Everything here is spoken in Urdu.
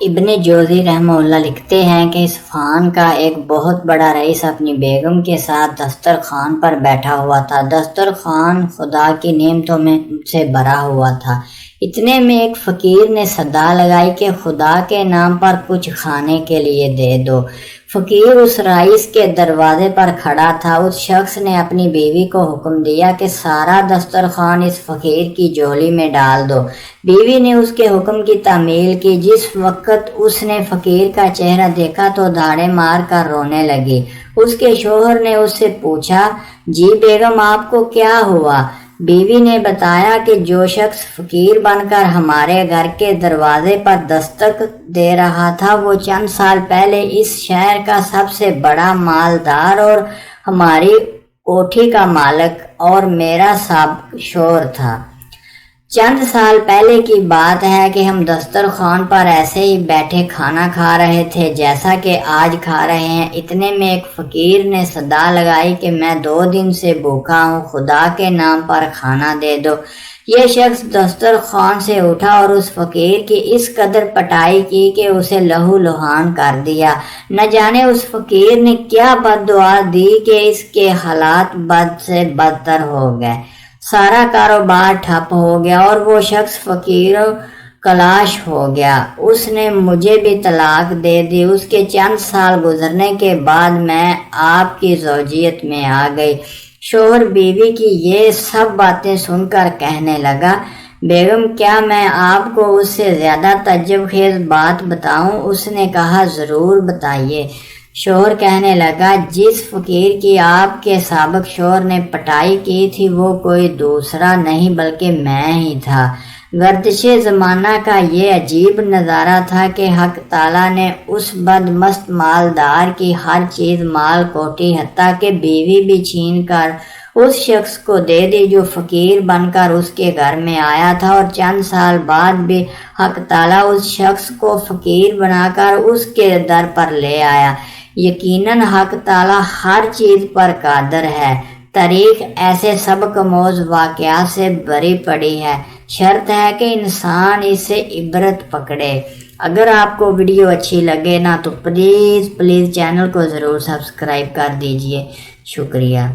ابن جوزی رحمہ اللہ لکھتے ہیں کہ اصفہان کا ایک بہت بڑا رئیس اپنی بیگم کے ساتھ دسترخوان پر بیٹھا ہوا تھا۔ دسترخوان خدا کی نعمتوں میں سے بھرا ہوا تھا۔ اتنے میں ایک فقیر نے صدا لگائی کہ خدا کے نام پر کچھ کھانے کے لیے دے دو۔ فقیر اس رئیس کے دروازے پر کھڑا تھا۔ اس شخص نے اپنی بیوی کو حکم دیا کہ سارا دسترخوان اس فقیر کی جھولی میں ڈال دو۔ بیوی نے اس کے حکم کی تعمیل کی۔ جس وقت اس نے فقیر کا چہرہ دیکھا تو دھاڑے مار کر رونے لگی۔ اس کے شوہر نے اس سے پوچھا، جی بیگم آپ کو کیا ہوا؟ بیوی نے بتایا کہ جو شخص فقیر بن کر ہمارے گھر کے دروازے پر دستک دے رہا تھا وہ چند سال پہلے اس شہر کا سب سے بڑا مالدار اور ہماری کوٹھی کا مالک اور میرا سابق شوہر تھا۔ چند سال پہلے کی بات ہے کہ ہم دسترخوان پر ایسے ہی بیٹھے کھانا کھا رہے تھے جیسا کہ آج کھا رہے ہیں۔ اتنے میں ایک فقیر نے صدا لگائی کہ میں 2 دن سے بھوکا ہوں، خدا کے نام پر کھانا دے دو۔ یہ شخص دسترخوان سے اٹھا اور اس فقیر کی اس قدر پٹائی کی کہ اسے لہو لہان کر دیا۔ نہ جانے اس فقیر نے کیا بد دعا دی کہ اس کے حالات بد سے بدتر ہو گئے۔ سارا کاروبار ٹھپ ہو گیا اور وہ شخص فقیر کلاش ہو گیا۔ اس نے مجھے بھی طلاق دے دی۔ اس کے چند سال گزرنے کے بعد میں آپ کی زوجیت میں آ گئی۔ شوہر بیوی کی یہ سب باتیں سن کر کہنے لگا، بیگم کیا میں آپ کو اس سے زیادہ تعجب خیز بات بتاؤں؟ اس نے کہا، ضرور بتائیے۔ شوہر کہنے لگا، جس فقیر کی آپ کے سابق شوہر نے پٹائی کی تھی وہ کوئی دوسرا نہیں بلکہ میں ہی تھا۔ گردش زمانہ کا یہ عجیب نظارہ تھا کہ حق تعالیٰ نے اس بدمست مالدار کی ہر چیز مال کوٹھی حتیٰ کہ بیوی بھی چھین کر اس شخص کو دے دی جو فقیر بن کر اس کے گھر میں آیا تھا، اور چند سال بعد بھی حق تعالیٰ اس شخص کو فقیر بنا کر اس کے در پر لے آیا۔ یقیناً حق تعالیٰ ہر چیز پر قادر ہے۔ تاریخ ایسے سبق آموز واقعات سے بھری پڑی ہے، شرط ہے کہ انسان اسے عبرت پکڑے۔ اگر آپ کو ویڈیو اچھی لگے نا تو پلیز چینل کو ضرور سبسکرائب کر دیجئے۔ شکریہ۔